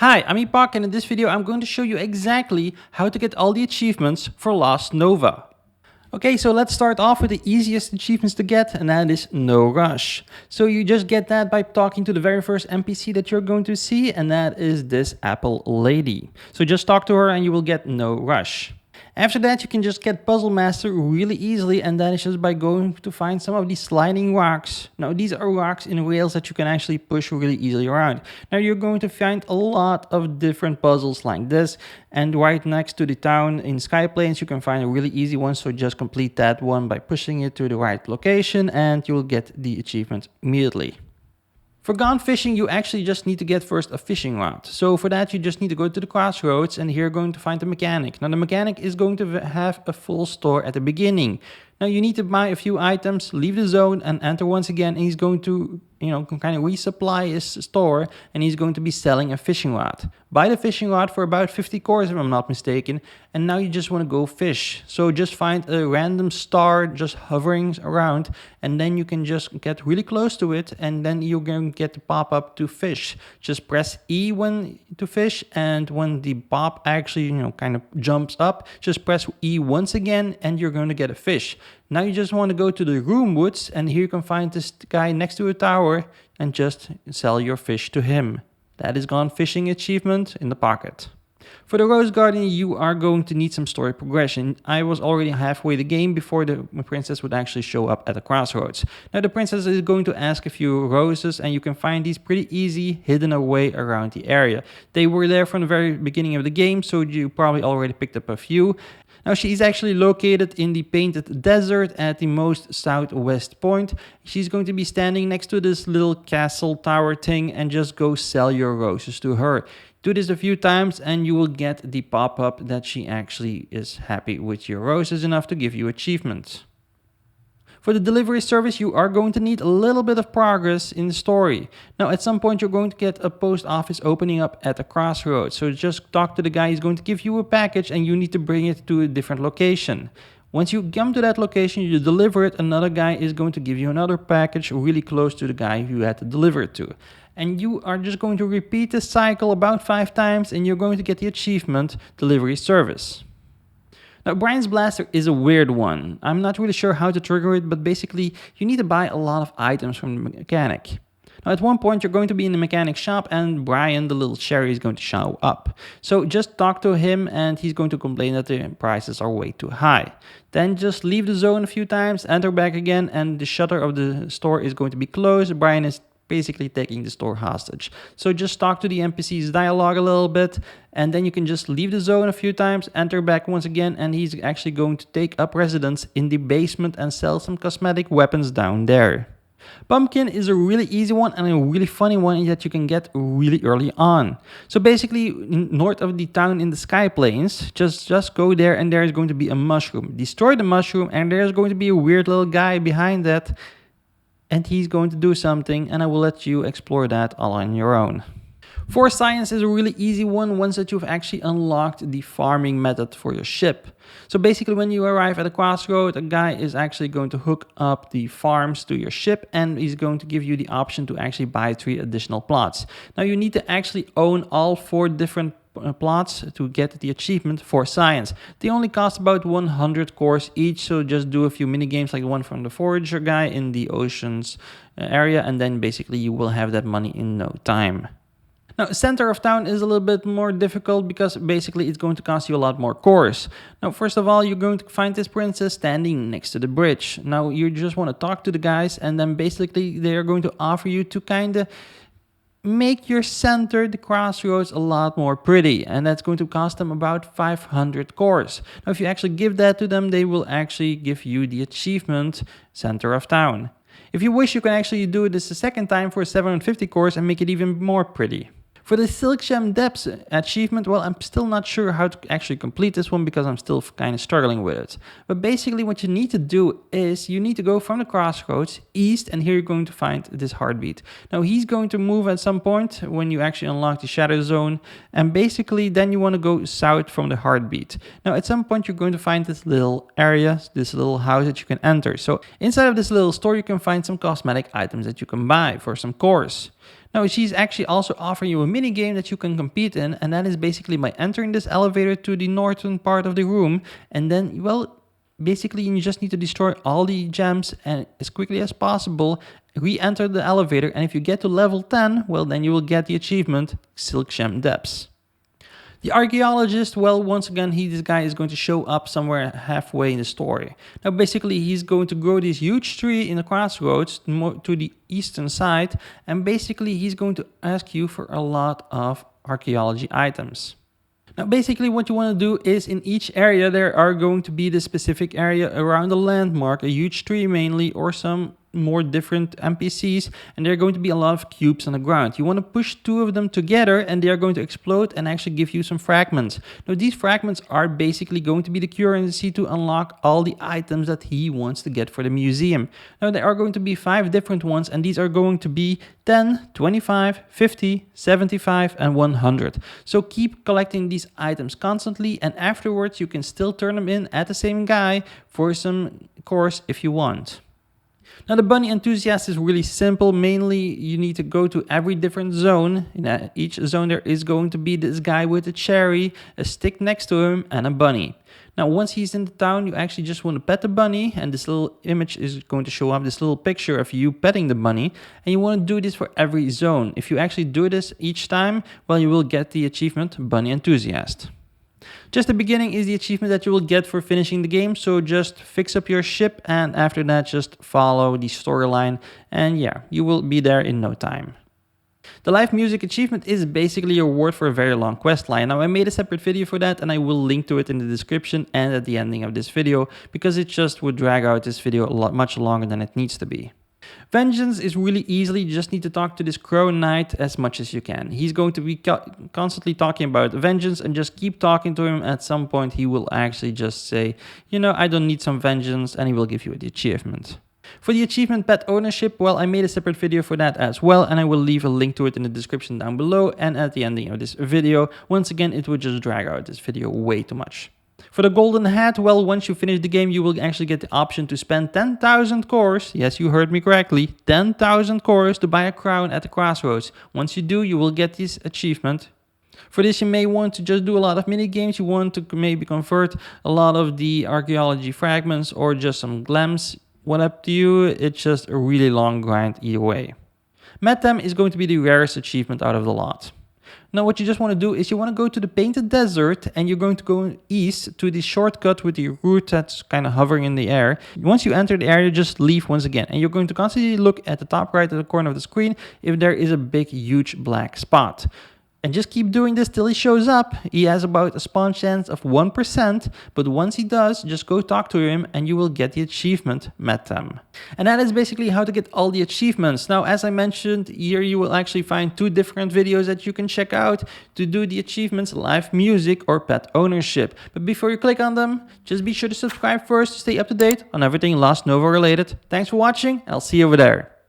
Hi, I'm Epokk, and in this video I'm going to show you exactly how to get all the achievements for Lost Nova. Okay, so let's start off with the easiest achievements to get, and that is No Rush. So you just get that by talking to the very first NPC that you're going to see, and that is this apple lady. So just talk to her and you will get No Rush. After that, you can just get Puzzle Master really easily, and that is just by going to find some of these sliding rocks. Now, these are rocks in rails that you can actually push really easily around. Now, you're going to find a lot of different puzzles like this, and right next to the town in Skyplains, you can find a really easy one, so just complete that one by pushing it to the right location, and you will get the achievement immediately. For gone fishing, you actually just need to get first a fishing rod. So for that, you just need to go to the crossroads, and here you're going to find the mechanic. Now the mechanic is going to have a full store at the beginning. Now you need to buy a few items, leave the zone and enter once again, and he's going to, kind of resupply his store, and he's going to be selling a fishing rod. Buy the fishing rod for about 50 cores if I'm not mistaken, and now you just want to go fish. So just find a random star just hovering around, and then you can just get really close to it, and then you're going to get the pop-up to fish. Just press E when to fish, and when the pop actually, kind of jumps up, just press E once again, and you're going to get a fish. Now you just want to go to the room woods, and here you can find this guy next to a tower and just sell your fish to him. That is Gone Fishing achievement in the pocket. For the Rose Garden, you are going to need some story progression. I was already halfway the game before the princess would actually show up at the crossroads. Now the princess is going to ask a few roses, and you can find these pretty easy hidden away around the area. They were there from the very beginning of the game, so you probably already picked up a few. Now she's actually located in the painted desert at the most southwest point. She's going to be standing next to this little castle tower thing, and just go sell your roses to her. Do this a few times and you will get the pop-up that she actually is happy with your roses enough to give you achievements. For the delivery service, you are going to need a little bit of progress in the story. Now, at some point, you're going to get a post office opening up at a crossroads. So just talk to the guy. He's going to give you a package and you need to bring it to a different location. Once you come to that location, you deliver it. Another guy is going to give you another package really close to the guy you had to deliver it to. And you are just going to repeat this cycle about 5 times, and you're going to get the achievement Delivery Service. Now, Brian's Blaster is a weird one. I'm not really sure how to trigger it, but basically you need to buy a lot of items from the mechanic. Now, at one point you're going to be in the mechanic shop, and Brian, the little cherry, is going to show up. So just talk to him, and he's going to complain that the prices are way too high. Then just leave the zone a few times, enter back again, and the shutter of the store is going to be closed. Brian is basically taking the store hostage. So just talk to the NPC's dialogue a little bit, and then you can just leave the zone a few times, enter back once again, and he's actually going to take up residence in the basement and sell some cosmetic weapons down there. Pumpkin is a really easy one and a really funny one that you can get really early on. So basically, north of the town in the Skyplains, just go there, and there is going to be a mushroom. Destroy the mushroom, and there's going to be a weird little guy behind that, and he's going to do something, and I will let you explore that all on your own. For science is a really easy one once that you've actually unlocked the farming method for your ship. So basically, when you arrive at a crossroad, a guy is actually going to hook up the farms to your ship, and he's going to give you the option to actually buy 3 additional plots. Now you need to actually own all 4 different plots to get the achievement for science. They only cost about 100 cores each, so just do a few mini games like the one from the forager guy in the oceans area, and then basically you will have that money in no time. Now, center of town is a little bit more difficult because basically it's going to cost you a lot more cores. Now, first of all, you're going to find this princess standing next to the bridge. Now, you just want to talk to the guys, and then basically they're going to offer you to kind of make your center, the crossroads, a lot more pretty, and that's going to cost them about 500 cores. Now, if you actually give that to them, they will actually give you the achievement Center of Town. If you wish, you can actually do this a second time for 750 cores and make it even more pretty. For the Silkgem Depths achievement, well, I'm still not sure how to actually complete this one because I'm still kind of struggling with it. But basically what you need to do is you need to go from the crossroads east, and here you're going to find this heartbeat. Now he's going to move at some point when you actually unlock the shadow zone, and basically then you want to go south from the heartbeat. Now at some point you're going to find this little area, this little house that you can enter. So inside of this little store you can find some cosmetic items that you can buy for some cores. Now, she's actually also offering you a mini game that you can compete in, and that is basically by entering this elevator to the northern part of the room, and then, well, basically you just need to destroy all the gems and as quickly as possible re-enter the elevator, and if you get to level 10, well, then you will get the achievement Silkgem Depths. The Archeologist, well, once again, this guy is going to show up somewhere halfway in the story. Now, basically, he's going to grow this huge tree in the crossroads to the eastern side, and basically, he's going to ask you for a lot of archaeology items. Now, basically, what you want to do is in each area, there are going to be the specific area around the landmark, a huge tree mainly, or some more different NPCs, and there are going to be a lot of cubes on the ground. You want to push 2 of them together and they are going to explode and actually give you some fragments. Now, these fragments are basically going to be the currency to unlock all the items that he wants to get for the museum. Now, there are going to be 5 different ones, and these are going to be 10, 25, 50, 75 and 100. So keep collecting these items constantly, and afterwards you can still turn them in at the same guy for some cores if you want. Now, the bunny enthusiast is really simple. Mainly, you need to go to every different zone. In each zone, there is going to be this guy with a cherry, a stick next to him, and a bunny. Now, once he's in the town, you actually just want to pet the bunny, and this little image is going to show up, this little picture of you petting the bunny, and you want to do this for every zone. If you actually do this each time, well, you will get the achievement Bunny Enthusiast. Just the beginning is the achievement that you will get for finishing the game, so just fix up your ship, and after that just follow the storyline, and yeah, you will be there in no time. The live music achievement is basically a reward for a very long quest line. Now, I made a separate video for that, and I will link to it in the description and at the ending of this video, because it just would drag out this video much longer than it needs to be. Vengeance is really easily, you just need to talk to this Crow Knight as much as you can. He's going to be constantly talking about vengeance, and just keep talking to him. At some point he will actually just say, you know, I don't need some vengeance, and he will give you the achievement. For the achievement Pet Ownership, well, I made a separate video for that as well, and I will leave a link to it in the description down below and at the ending of this video. Once again, it would just drag out this video way too much. For the golden hat, well, once you finish the game, you will actually get the option to spend 10,000 cores. Yes, you heard me correctly. 10,000 cores to buy a crown at the crossroads. Once you do, you will get this achievement. For this, you may want to just do a lot of mini games. You want to maybe convert a lot of the archaeology fragments or just some glems. What up to you? It's just a really long grind either way. Metam is going to be the rarest achievement out of the lot. Now, what you just want to do is you want to go to the Painted Desert, and you're going to go east to the shortcut with the route that's kind of hovering in the air. Once you enter the area, just leave once again, and you're going to constantly look at the top right of the corner of the screen if there is a big, huge black spot. And just keep doing this till he shows up. He has about a spawn chance of 1%, but once he does, just go talk to him and you will get the achievement Metam. And that is basically how to get all the achievements. Now, as I mentioned, here you will actually find 2 different videos that you can check out to do the achievements Live Music or Pet Ownership. But before you click on them, just be sure to subscribe first to stay up to date on everything Lost Nova related. Thanks for watching, and I'll see you over there.